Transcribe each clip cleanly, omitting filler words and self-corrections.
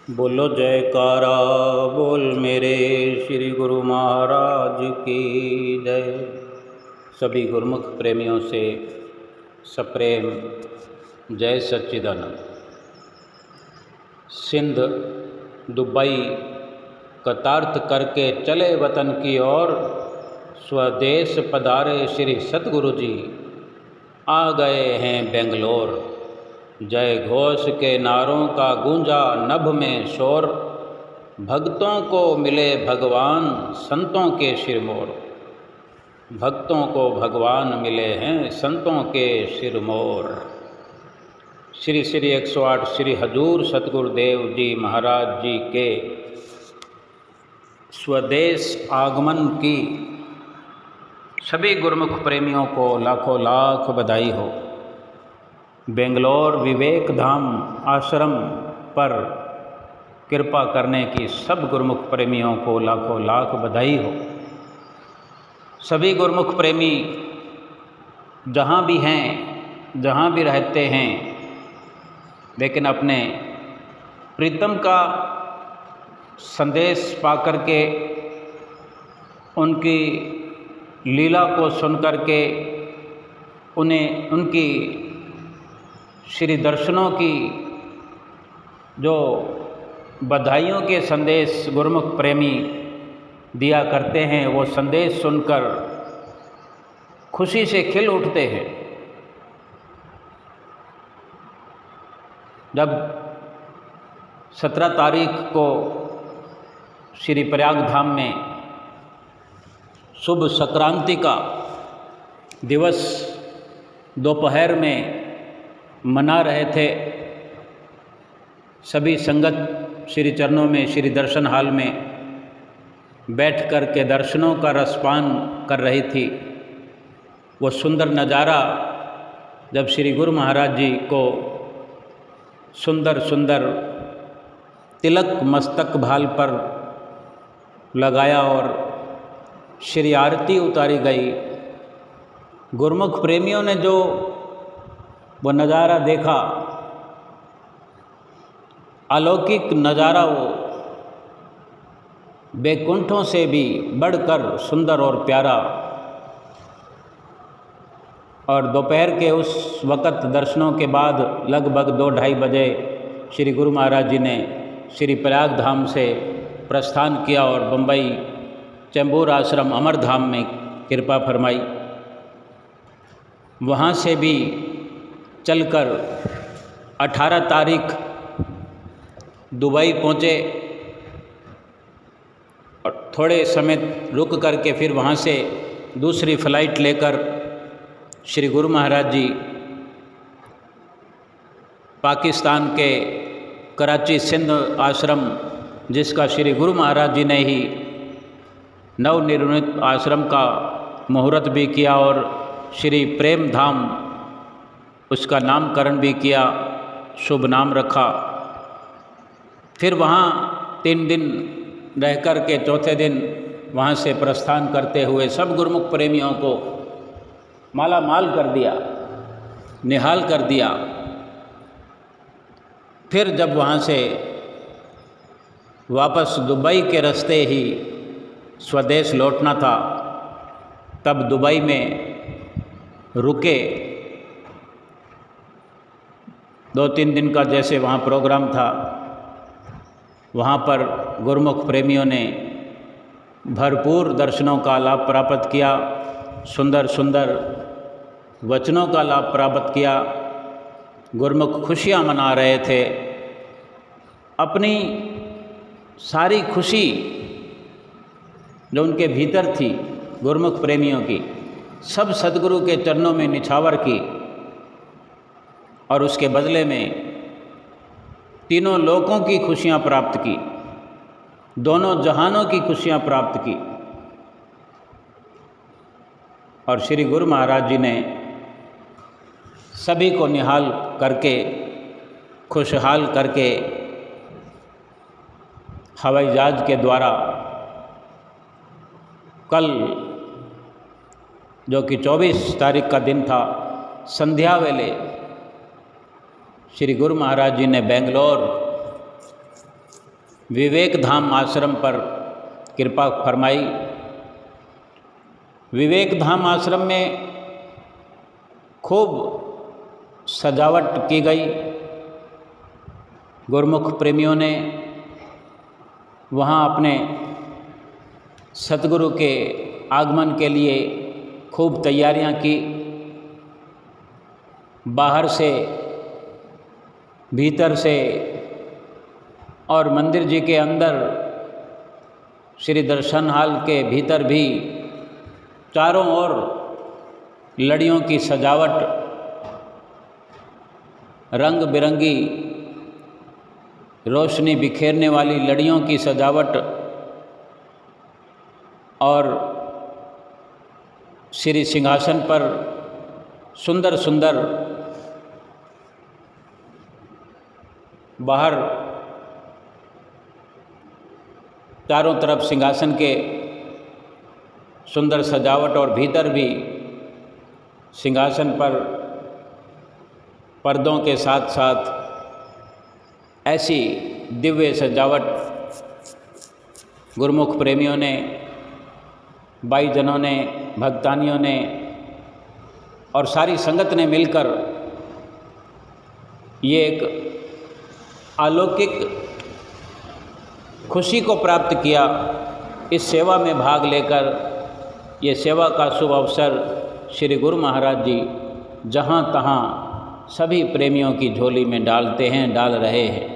बोलो जयकारा बोल मेरे श्री गुरु महाराज की जय। सभी गुरुमुख प्रेमियों से सप्रेम जय सच्चिदानंद। सिंध दुबई कतार्थ करके चले वतन की ओर, स्वदेश पधारे श्री सतगुरु जी आ गए हैं बेंगलोर। जय घोष के नारों का गूंजा नभ में शोर, भक्तों को मिले भगवान संतों के सिरमोर। भक्तों को भगवान मिले हैं संतों के सिरमोर। श्री श्री 108 श्री हजूर सतगुरुदेव जी महाराज जी के स्वदेश आगमन की सभी गुरुमुख प्रेमियों को लाखों लाख बधाई हो। बेंगलोर विवेक धाम आश्रम पर कृपा करने की सब गुरुमुख प्रेमियों को लाखों लाख बधाई हो। सभी गुरुमुख प्रेमी जहाँ भी हैं, जहाँ भी रहते हैं, लेकिन अपने प्रीतम का संदेश पाकर के, उनकी लीला को सुनकर के, उन्हें उनकी श्री दर्शनों की जो बधाइयों के संदेश गुरुमुख प्रेमी दिया करते हैं, वो संदेश सुनकर खुशी से खिल उठते हैं। जब 17 तारीख को श्री प्रयाग धाम में शुभ संक्रांति का दिवस दोपहर में मना रहे थे, सभी संगत श्री चरणों में श्री दर्शन हाल में बैठ कर के दर्शनों का रसपान कर रही थी। वो सुंदर नज़ारा जब श्री गुरु महाराज जी को सुंदर सुंदर तिलक मस्तक भाल पर लगाया और श्री आरती उतारी गई, गुरुमुख प्रेमियों ने जो वो नज़ारा देखा, अलौकिक नज़ारा, वो बैकुंठों से भी बढ़कर सुंदर और प्यारा। और दोपहर के उस वक़्त दर्शनों के बाद लगभग 2-2:30 बजे श्री गुरु महाराज जी ने श्री प्रयाग धाम से प्रस्थान किया और बम्बई चैम्बूर आश्रम अमरधाम में कृपा फरमाई। वहाँ से भी चलकर 18 तारीख दुबई पहुँचे और थोड़े समय रुक करके फिर वहाँ से दूसरी फ़्लाइट लेकर श्री गुरु महाराज जी पाकिस्तान के कराची सिंध आश्रम, जिसका श्री गुरु महाराज जी ने ही नवनिर्मित आश्रम का मुहूर्त भी किया और श्री प्रेम धाम उसका नामकरण भी किया, शुभ नाम रखा। फिर वहाँ 3 दिन रह कर के चौथे दिन वहाँ से प्रस्थान करते हुए सब गुरुमुख प्रेमियों को माला माल कर दिया, निहाल कर दिया। फिर जब वहाँ से वापस दुबई के रास्ते ही स्वदेश लौटना था, तब दुबई में रुके। 2-3 दिन का जैसे वहाँ प्रोग्राम था, वहाँ पर गुरुमुख प्रेमियों ने भरपूर दर्शनों का लाभ प्राप्त किया, सुंदर सुंदर वचनों का लाभ प्राप्त किया। गुरुमुख खुशियाँ मना रहे थे, अपनी सारी खुशी जो उनके भीतर थी गुरुमुख प्रेमियों की, सब सद्गुरु के चरणों में निछावर की और उसके बदले में तीनों लोकों की खुशियाँ प्राप्त की, दोनों जहानों की खुशियाँ प्राप्त की। और श्री गुरु महाराज जी ने सभी को निहाल करके, खुशहाल करके हवाई जहाज के द्वारा कल, जो कि 24 तारीख का दिन था, संध्या वेले श्री गुरु महाराज जी ने बेंगलोर विवेक धाम आश्रम पर कृपा फरमाई। विवेक धाम आश्रम में खूब सजावट की गई। गुरुमुख प्रेमियों ने वहाँ अपने सतगुरु के आगमन के लिए खूब तैयारियां की। बाहर से, भीतर से और मंदिर जी के अंदर, श्री दर्शन हाल के भीतर भी चारों ओर लड़ियों की सजावट, रंग बिरंगी रोशनी बिखेरने वाली लड़ियों की सजावट और श्री सिंहासन पर सुंदर सुंदर बाहर चारों तरफ सिंहासन के सुंदर सजावट और भीतर भी सिंहासन पर पर्दों के साथ साथ ऐसी दिव्य सजावट गुरुमुख प्रेमियों ने, भाईजनों ने, भक्तानियों ने और सारी संगत ने मिलकर ये एक अलौकिक खुशी को प्राप्त किया। इस सेवा में भाग लेकर ये सेवा का शुभ अवसर श्री गुरु महाराज जी जहाँ तहाँ सभी प्रेमियों की झोली में डालते हैं, डाल रहे हैं।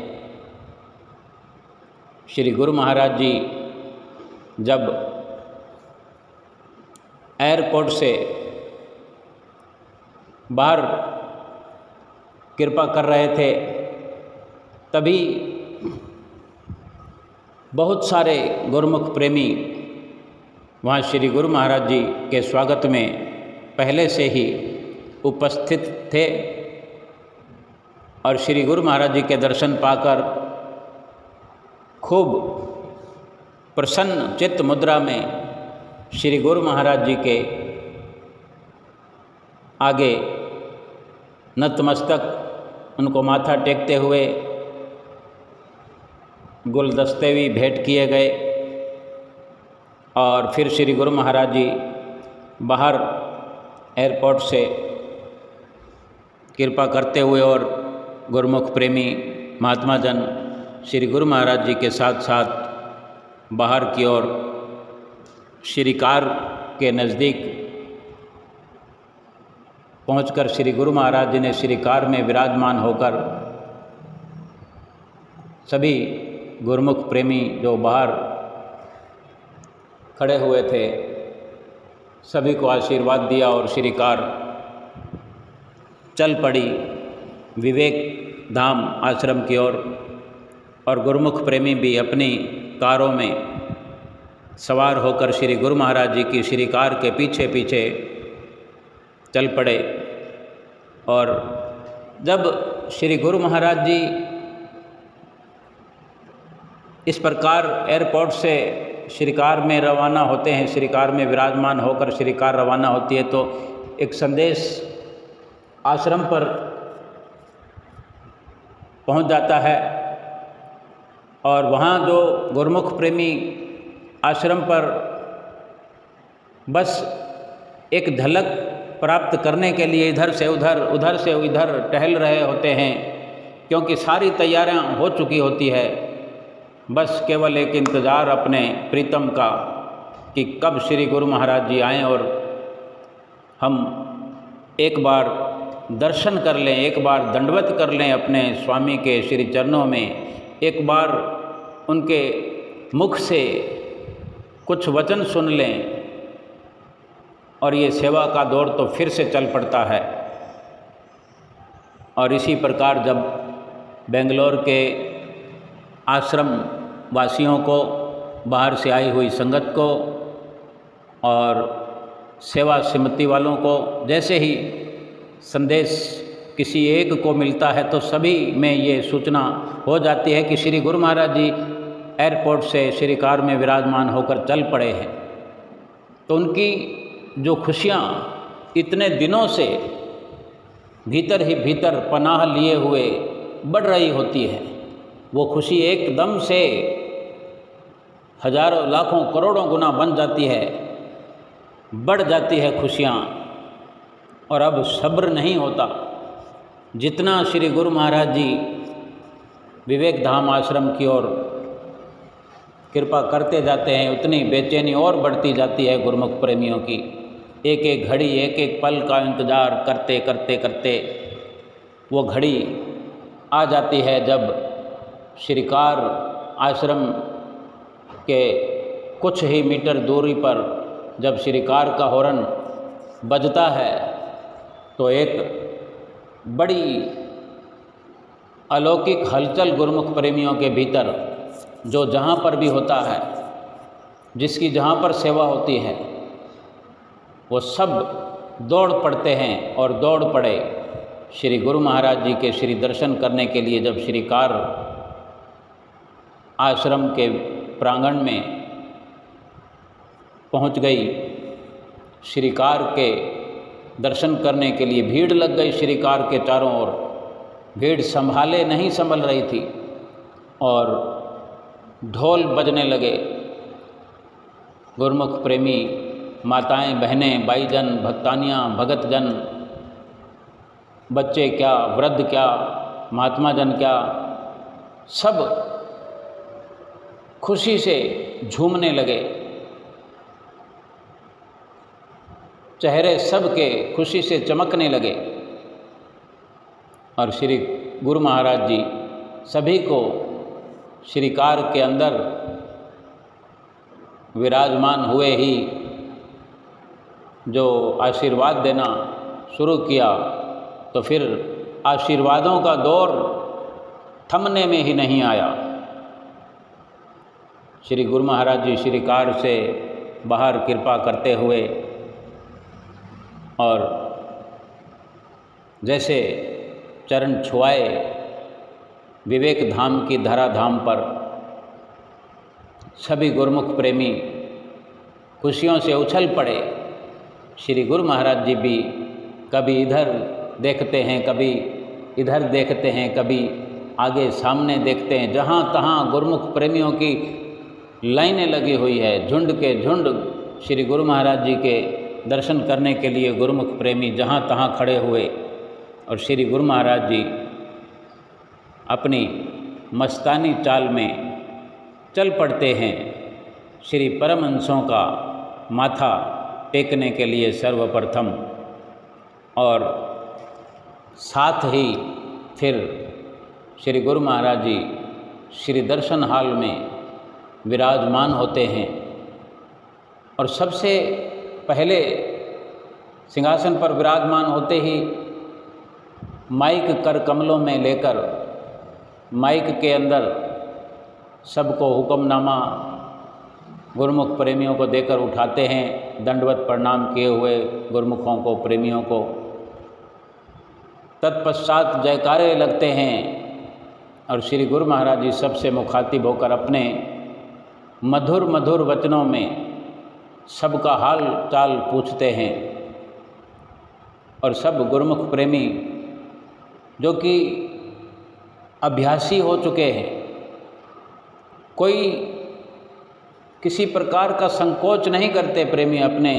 श्री गुरु महाराज जी जब एयरपोर्ट से बाहर कृपा कर रहे थे, तभी बहुत सारे गुरुमुख प्रेमी वहाँ श्री गुरु महाराज जी के स्वागत में पहले से ही उपस्थित थे और श्री गुरु महाराज जी के दर्शन पाकर खूब प्रसन्न चित्त मुद्रा में श्री गुरु महाराज जी के आगे नतमस्तक उनको माथा टेकते हुए गुलदस्ते भी भेंट किए गए और फिर श्री गुरु महाराज जी बाहर एयरपोर्ट से कृपा करते हुए और गुरुमुख प्रेमी महात्मा जन श्री गुरु महाराज जी के साथ साथ बाहर की ओर श्री कार के नज़दीक पहुंचकर श्री गुरु महाराज जी ने श्री कार में विराजमान होकर सभी गुरुमुख प्रेमी जो बाहर खड़े हुए थे सभी को आशीर्वाद दिया और श्री कार चल पड़ी विवेक धाम आश्रम की ओर। और गुरुमुख प्रेमी भी अपनी कारों में सवार होकर श्री गुरु महाराज जी की श्री कार के पीछे पीछे चल पड़े। और जब श्री गुरु महाराज जी इस प्रकार एयरपोर्ट से श्री कार में रवाना होते हैं, श्री कार में विराजमान होकर श्री कार रवाना होती है, तो एक संदेश आश्रम पर पहुंच जाता है और वहाँ जो गुरुमुख प्रेमी आश्रम पर बस एक झलक प्राप्त करने के लिए इधर से उधर, उधर से इधर टहल रहे होते हैं, क्योंकि सारी तैयारियां हो चुकी होती है। बस केवल एक इंतज़ार अपने प्रीतम का कि कब श्री गुरु महाराज जी आएँ और हम एक बार दर्शन कर लें, एक बार दंडवत कर लें अपने स्वामी के श्री चरणों में, एक बार उनके मुख से कुछ वचन सुन लें और ये सेवा का दौर तो फिर से चल पड़ता है। और इसी प्रकार जब बेंगलोर के आश्रम वासियों को, बाहर से आई हुई संगत को और सेवा समिति वालों को जैसे ही संदेश किसी एक को मिलता है तो सभी में ये सूचना हो जाती है कि श्री गुरु महाराज जी एयरपोर्ट से श्री कार में विराजमान होकर चल पड़े हैं। तो उनकी जो खुशियाँ इतने दिनों से भीतर ही भीतर पनाह लिए हुए बढ़ रही होती है, वो खुशी एकदम से हजारों लाखों करोड़ों गुना बन जाती है, बढ़ जाती है खुशियाँ, और अब सब्र नहीं होता। जितना श्री गुरु महाराज जी विवेक धाम आश्रम की ओर कृपा करते जाते हैं, उतनी बेचैनी और बढ़ती जाती है गुरुमुख प्रेमियों की। एक एक घड़ी, एक एक पल का इंतज़ार करते करते करते वो घड़ी आ जाती है जब श्रीकार आश्रम के कुछ ही मीटर दूरी पर जब श्रीकार का हॉर्न बजता है तो एक बड़ी अलौकिक हलचल गुरुमुख प्रेमियों के भीतर, जो जहाँ पर भी होता है, जिसकी जहाँ पर सेवा होती है, वो सब दौड़ पड़ते हैं। और दौड़ पड़े श्री गुरु महाराज जी के श्री दर्शन करने के लिए। जब श्रीकार आश्रम के प्रांगण में पहुँच गई, श्रीकार के दर्शन करने के लिए भीड़ लग गई श्रीकार के चारों ओर। भीड़ संभाले नहीं संभल रही थी और ढोल बजने लगे। गुरुमुख प्रेमी माताएं, बहनें, भाईजन, भक्तानियाँ, भगतजन, बच्चे क्या, वृद्ध क्या, महात्मा जन क्या, सब खुशी से झूमने लगे। चेहरे सबके खुशी से चमकने लगे और श्री गुरु महाराज जी सभी को श्रीकार के अंदर विराजमान हुए ही जो आशीर्वाद देना शुरू किया, तो फिर आशीर्वादों का दौर थमने में ही नहीं आया। श्री गुरु महाराज जी श्रीकार से बाहर कृपा करते हुए और जैसे चरण छुआए विवेक धाम की धराधाम पर, सभी गुरुमुख प्रेमी खुशियों से उछल पड़े। श्री गुरु महाराज जी भी कभी इधर देखते हैं, कभी इधर देखते हैं, कभी आगे सामने देखते हैं। जहाँ तहाँ गुरुमुख प्रेमियों की लाइनें लगी हुई है, झुंड के झुंड श्री गुरु महाराज जी के दर्शन करने के लिए गुरुमुख प्रेमी जहाँ तहाँ खड़े हुए। और श्री गुरु महाराज जी अपनी मस्तानी चाल में चल पड़ते हैं श्री परमहंसों का माथा टेकने के लिए सर्वप्रथम, और साथ ही फिर श्री गुरु महाराज जी श्री दर्शन हाल में विराजमान होते हैं। और सबसे पहले सिंहासन पर विराजमान होते ही माइक कर कमलों में लेकर माइक के अंदर सबको हुक्मनामा गुरुमुख प्रेमियों को देकर उठाते हैं, दंडवत प्रणाम किए हुए गुरुमुखों को, प्रेमियों को। तत्पश्चात जयकारे लगते हैं और श्री गुरु महाराज जी सबसे मुखातिब होकर अपने मधुर मधुर वचनों में सबका हाल चाल पूछते हैं। और सब गुरुमुख प्रेमी जो कि अभ्यासी हो चुके हैं, कोई किसी प्रकार का संकोच नहीं करते प्रेमी अपने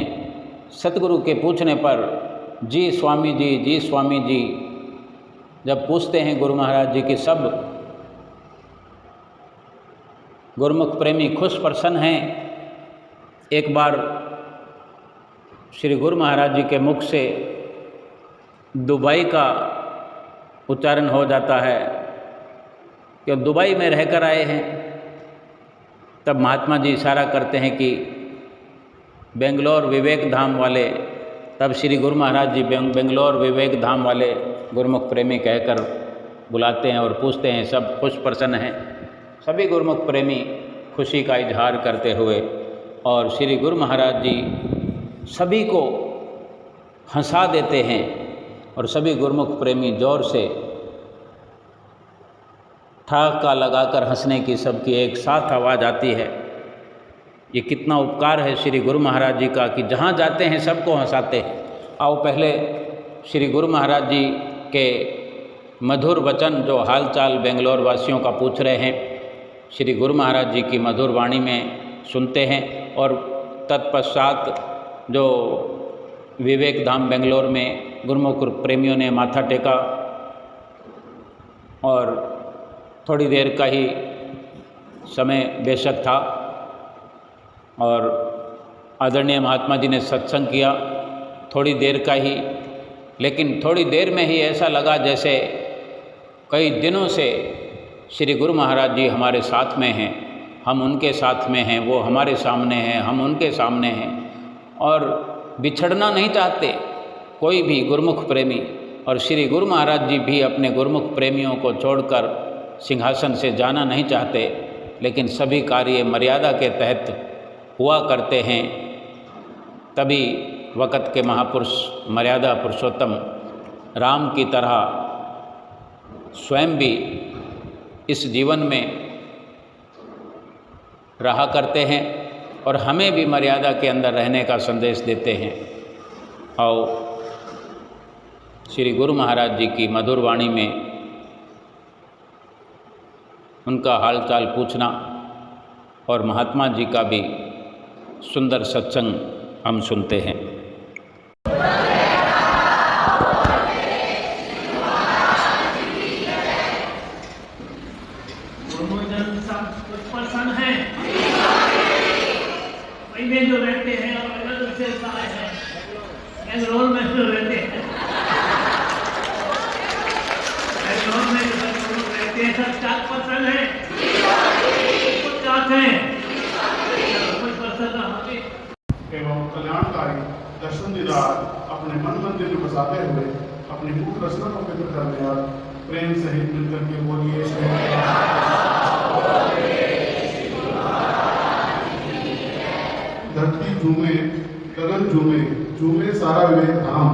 सतगुरु के पूछने पर, जी स्वामी जी, जी स्वामी जी जब पूछते हैं गुरु महाराज जी की, सब गुरुमुख प्रेमी खुश प्रसन्न हैं। एक बार श्री गुरु महाराज जी के मुख से दुबई का उच्चारण हो जाता है कि दुबई में रहकर आए हैं। तब महात्मा जी इशारा करते हैं कि बेंगलोर विवेक धाम वाले, तब श्री गुरु महाराज जी बेंगलोर विवेक धाम वाले गुरुमुख प्रेमी कहकर बुलाते हैं और पूछते हैं। सब खुश प्रसन्न हैं, सभी गुरुमुख प्रेमी खुशी का इजहार करते हुए, और श्री गुरु महाराज जी सभी को हंसा देते हैं और सभी गुरुमुख प्रेमी जोर से ठहाका लगाकर हंसने की सबकी एक साथ आवाज़ आती है। ये कितना उपकार है श्री गुरु महाराज जी का कि जहाँ जाते हैं सबको हंसाते हैं। आओ पहले श्री गुरु महाराज जी के मधुर वचन जो हालचाल बेंगलोर वासियों का पूछ रहे हैं, श्री गुरु महाराज जी की मधुर वाणी में सुनते हैं। और तत्पश्चात जो विवेक धाम बेंगलोर में गुरुमुख प्रेमियों ने माथा टेका और थोड़ी देर का ही समय बेशक था और आदरणीय महात्मा जी ने सत्संग किया, थोड़ी देर का ही, लेकिन थोड़ी देर में ही ऐसा लगा जैसे कई दिनों से श्री गुरु महाराज जी हमारे साथ में हैं, हम उनके साथ में हैं, वो हमारे सामने हैं, हम उनके सामने हैं और बिछड़ना नहीं चाहते कोई भी गुरुमुख प्रेमी। और श्री गुरु महाराज जी भी अपने गुरुमुख प्रेमियों को छोड़कर सिंहासन से जाना नहीं चाहते, लेकिन सभी कार्य मर्यादा के तहत हुआ करते हैं। तभी वक़्त के महापुरुष मर्यादा पुरुषोत्तम राम की तरह स्वयं भी इस जीवन में रहा करते हैं और हमें भी मर्यादा के अंदर रहने का संदेश देते हैं। और श्री गुरु महाराज जी की मधुर वाणी में उनका हालचाल पूछना और महात्मा जी का भी सुंदर सत्संग हम सुनते हैं। जो रहते हैं और अलग से आए हैं बेंगलोर में जो रहते हैं, बेंगलोर में जो लोग रहते हैं सब 4% हैं, कुछ चाहते हैं, कुछ % एवं कल्याणकारी दर्शन दीदार अपने मन मंदिर में बसाते हुए अपनी मुख रचना को पवित्र करने और प्रेम सहित मिलकर के बोलिए धरती झूमे, गगन झूमे, झूमे सारा विवेक धाम।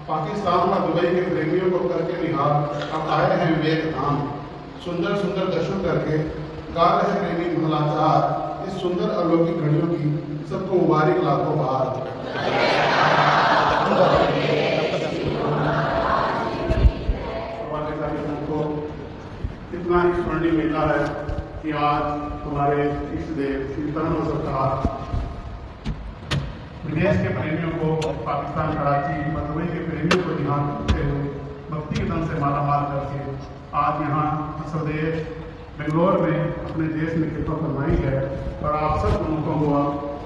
पाकिस्तान और दुबई के प्रेमियों को करके निहार अब आए हैं विवेक धाम। सुंदर सुंदर दर्शन करके गा रहे प्रेमी महलाचार। इस सुंदर अलौकिक घड़ियों की सबको मुबारक लाखों बार। इतना ही स्मरणीय मेला है कि आज हमारे इष्ट देव श्री तरुण सरकार विदेश के प्रेमियों को, पाकिस्तान कराची और दुबई के प्रेमियों को ध्यान रखते हुए भक्ति के धन से मालामाल करके आज यहाँ स्वदेश बेंगलोर में अपने देश में कृपा फरमाई है। और आप सब लोगों को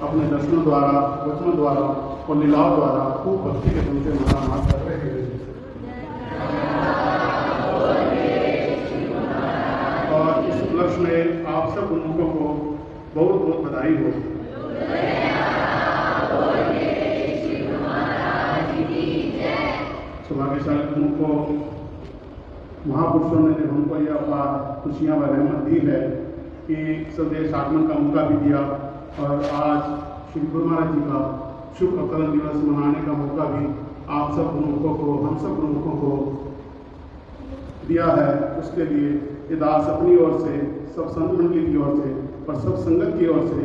अपने दर्शनों द्वारा, वचनों द्वारा और लीलाओं द्वारा खूब भक्ति के धन से मालामाल कर रहे हैं। और इस उपलक्ष्य में आप सब लोगों को बहुत बहुत बधाई हो। सौभाग्यशाली को महापुरुषों ने जब हमको यह अपार खुशियाँ व रहमत दी है कि स्वदेश आगमन का मौका भी दिया और आज श्री गुरु महाराज जी का शुभ अवतरण दिवस मनाने का मौका भी आप सब लोगों को, हम सब लोगों को दिया है। उसके लिए ये दास अपनी ओर से, सब संत मंडली की ओर से और सब संगत की ओर से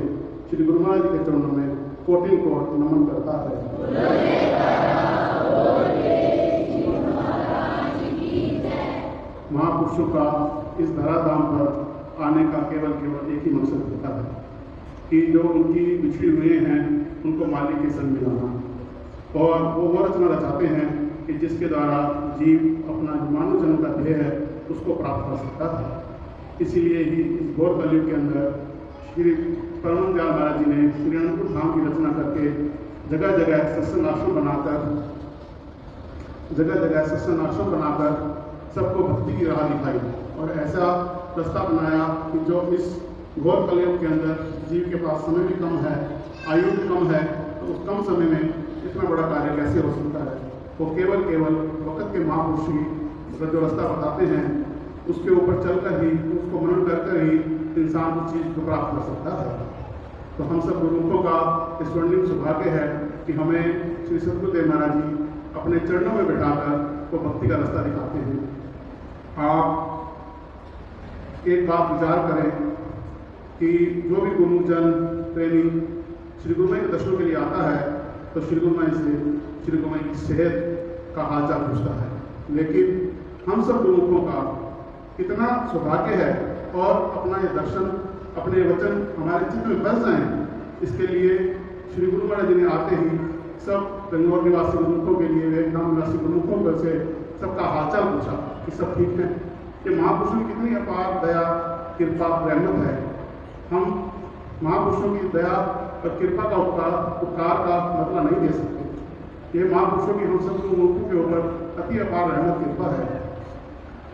श्री गुरु महाराज जी के चरणों में कोटि कोट नमन करता है। महापुरुषों का इस धराधाम पर आने का केवल एक ही मकसद होता है कि जो उनकी बिछड़ी हुए हैं उनको मालिक के संग मिलाना। और वो रचना रचाते हैं कि जिसके द्वारा जीव अपना जो मानव जन्म का ध्येय है उसको प्राप्त कर सकता है। इसीलिए ही इस घोर कलयुग के अंदर श्री परम दयाल महाराज जी ने श्री अनंतपुर धाम की रचना करके जगह जगह सत्संग आश्रम बनाकर सबको भक्ति की राह दिखाई और ऐसा रास्ता बनाया कि जो इस घोर कलयुग के अंदर जीव के पास समय भी कम है, आयु भी कम है, तो उस कम समय में इतना बड़ा कार्य कैसे हो सकता है। वो केवल वक़्त के महापुरुष ही जो रास्ता बताते हैं उसके ऊपर चलकर ही, उसको मनन कर ही इंसान उस चीज़ को प्राप्त कर सकता है। तो हम सब गुरुओं का स्वर्णिम सौभाग्य है कि हमें श्री सद्गुरुदेव महाराज जी अपने चरणों में बैठाकर वो भक्ति का रास्ता दिखाते हैं। आप एक बात विचार करें कि जो भी गुरुजन प्रेमी श्री गुरुमय के दर्शनों के लिए आता है तो श्री गुरुमय से श्री गुरुमय की सेहत का हालचाल पूछता है, लेकिन हम सब लोगों का कितना सौभाग्य है और अपना ये दर्शन अपने वचन हमारे चित्त में बस जाएं, इसके लिए श्री गुरु महाराज जी ने आते ही सब बेंगलोर निवासी गुरुमुखों के लिए, वियतनाम निवासी गुरुमुखों पर से सबका हालचाल पूछा कि सब ठीक है। कि महापुरुषों की कितनी अपार दया, कृपा, रहमत है। हम महापुरुषों की दया और कृपा का उपकार का मतलब नहीं दे सकते। ये महापुरुषों की हम सब गुरुमुखों के ऊपर अति अपार रहमत, कृपा है।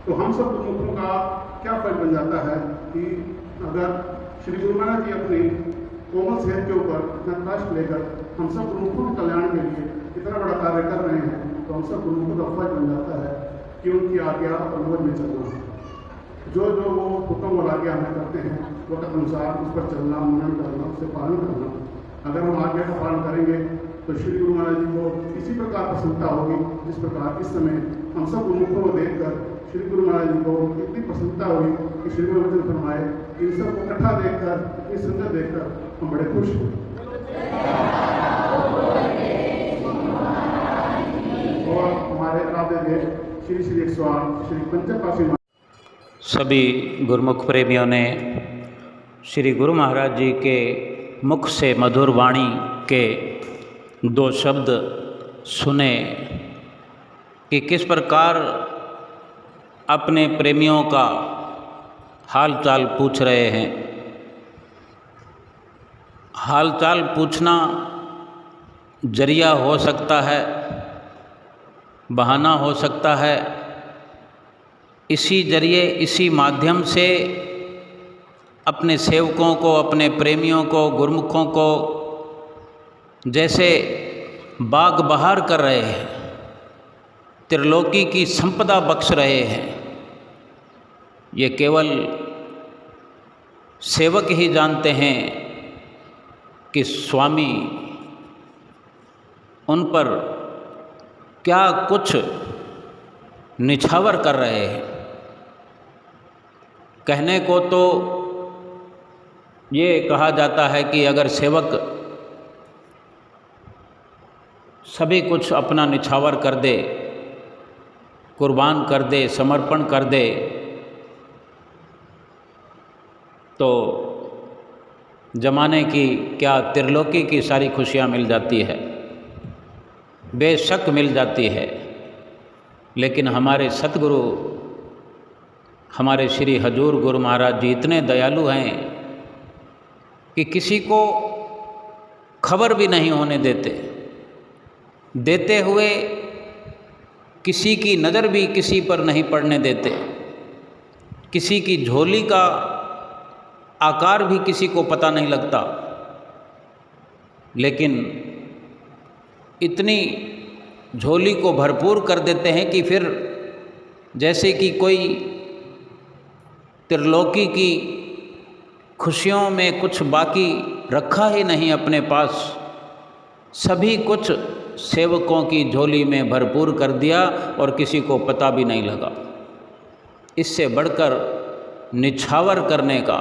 तो हम सब गुरुमुखों का क्या फल बन जाता है कि अगर श्री गुरु महाराज जी अपनी कोमल सेहत के ऊपर इतना कष्ट लेकर हम सब गुरुमुखों के कल्याण के लिए इतना बड़ा कार्य कर रहे हैं, तो हम सब गुरुमुखों का फर्ज बन जाता है कि उनकी आज्ञा और मोज में चलना। जो जो वो हुक्म और आज्ञा हमें करते हैं वक्त अनुसार उस पर चलना, मनन करना, उससे पालन करना। अगर हम आज्ञा का पालन करेंगे तो श्री गुरु महाराज जी को इसी प्रकार प्रसन्नता होगी जिस प्रकार इस समय हम सब गुरुमुखों को देखकर श्री गुरु महाराज जी को इतनी प्रसन्नता हुई कि श्री गुरु वचन फरमाए। इन सबको इकट्ठा देखकर, इतनी सुंदर देखकर हम बड़े खुश हुए। और हमारे आराध्य देव श्री श्री 108 श्री पंचपाशी सभी गुरुमुख प्रेमियों ने श्री गुरु महाराज जी के मुख से मधुर वाणी के 2 शब्द सुने कि किस प्रकार अपने प्रेमियों का हाल चाल पूछ रहे हैं। हाल चाल पूछना जरिया हो सकता है, बहाना हो सकता है। इसी जरिए, इसी माध्यम से अपने सेवकों को, अपने प्रेमियों को, गुरुमुखों को जैसे बाग बहार कर रहे हैं, त्रिलोकी की संपदा बख्श रहे हैं। ये केवल सेवक ही जानते हैं कि स्वामी उन पर क्या कुछ निछावर कर रहे हैं। कहने को तो ये कहा जाता है कि अगर सेवक सभी कुछ अपना निछावर कर दे, कुर्बान कर दे, समर्पण कर दे, तो जमाने की क्या त्रिलोकी की सारी खुशियाँ मिल जाती है, बेशक मिल जाती है। लेकिन हमारे सतगुरु, हमारे श्री हजूर गुरु महाराज जी इतने दयालु हैं कि किसी को खबर भी नहीं होने देते। देते हुए किसी की नज़र भी किसी पर नहीं पड़ने देते। किसी की झोली का आकार भी किसी को पता नहीं लगता। लेकिन इतनी झोली को भरपूर कर देते हैं कि फिर जैसे कि कोई त्रिलोकी की खुशियों में कुछ बाकी रखा ही नहीं अपने पास, सभी कुछ सेवकों की झोली में भरपूर कर दिया और किसी को पता भी नहीं लगा। इससे बढ़कर निछावर करने का,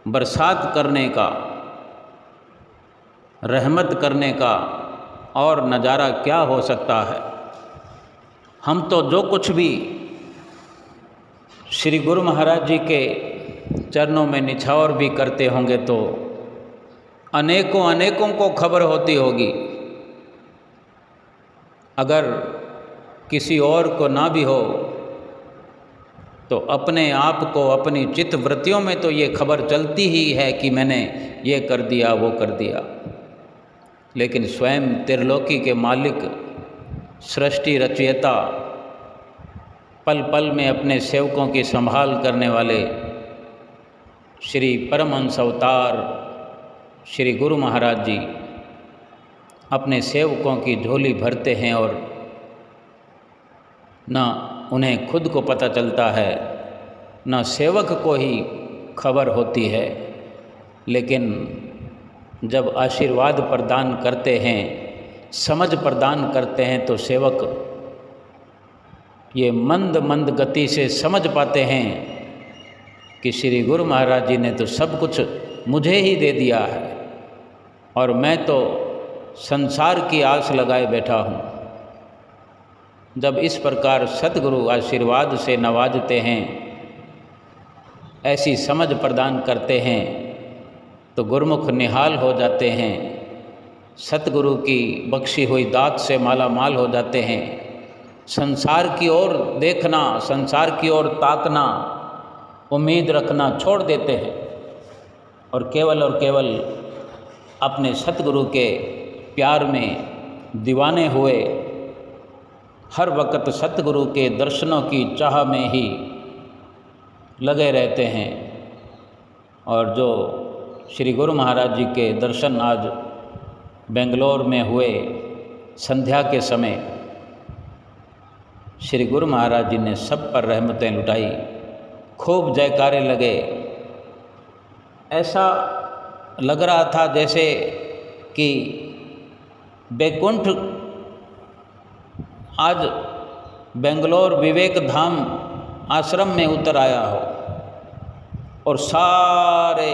बरसात करने का, रहमत करने का और नज़ारा क्या हो सकता है। हम तो जो कुछ भी श्री गुरु महाराज जी के चरणों में निछावर भी करते होंगे तो अनेकों अनेकों को खबर होती होगी। अगर किसी और को ना भी हो तो अपने आप को, अपनी चित्त वृत्तियों में तो ये खबर चलती ही है कि मैंने ये कर दिया, वो कर दिया। लेकिन स्वयं त्रिलोकी के मालिक, सृष्टि रचयिता, पल पल में अपने सेवकों की संभाल करने वाले श्री परमहंस अवतार श्री गुरु महाराज जी अपने सेवकों की झोली भरते हैं और न उन्हें खुद को पता चलता है, न सेवक को ही खबर होती है। लेकिन जब आशीर्वाद प्रदान करते हैं, समझ प्रदान करते हैं, तो सेवक ये मंद मंद गति से समझ पाते हैं कि श्री गुरु महाराज जी ने तो सब कुछ मुझे ही दे दिया है और मैं तो संसार की आस लगाए बैठा हूँ। जब इस प्रकार सतगुरु आशीर्वाद से नवाजते हैं, ऐसी समझ प्रदान करते हैं तो गुरुमुख निहाल हो जाते हैं, सतगुरु की बख्शी हुई दात से माला माल हो जाते हैं। संसार की ओर देखना, संसार की ओर ताकना, उम्मीद रखना छोड़ देते हैं और केवल अपने सतगुरु के प्यार में दीवाने हुए हर वक्त सतगुरु के दर्शनों की चाह में ही लगे रहते हैं। और जो श्री गुरु महाराज जी के दर्शन आज बेंगलोर में हुए संध्या के समय, श्री गुरु महाराज जी ने सब पर रहमतें लुटाई, खूब जयकारे लगे। ऐसा लग रहा था जैसे कि बैकुंठ आज बेंगलोर विवेक धाम आश्रम में उतर आया हो और सारे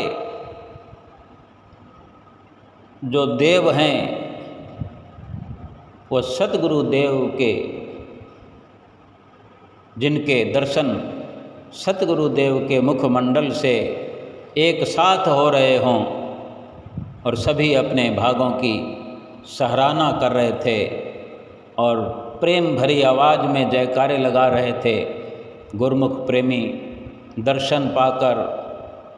जो देव हैं वो सतगुरु देव के, जिनके दर्शन सतगुरु देव के मुखमंडल से एक साथ हो रहे हों और सभी अपने भागों की सराहना कर रहे थे और प्रेम भरी आवाज़ में जयकारे लगा रहे थे। गुरुमुख प्रेमी दर्शन पाकर,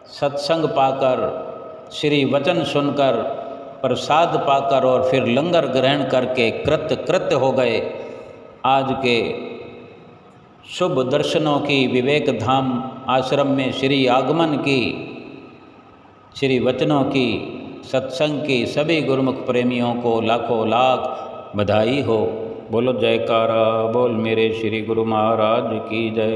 सत्संग पाकर, श्री वचन सुनकर, प्रसाद पाकर और फिर लंगर ग्रहण करके कृत्य हो गए। आज के शुभ दर्शनों की, विवेक धाम आश्रम में श्री आगमन की, श्री वचनों की, सत्संग की सभी गुरुमुख प्रेमियों को लाखों लाख बधाई हो। बोलो जयकारा बोल मेरे श्री गुरु महाराज की जय।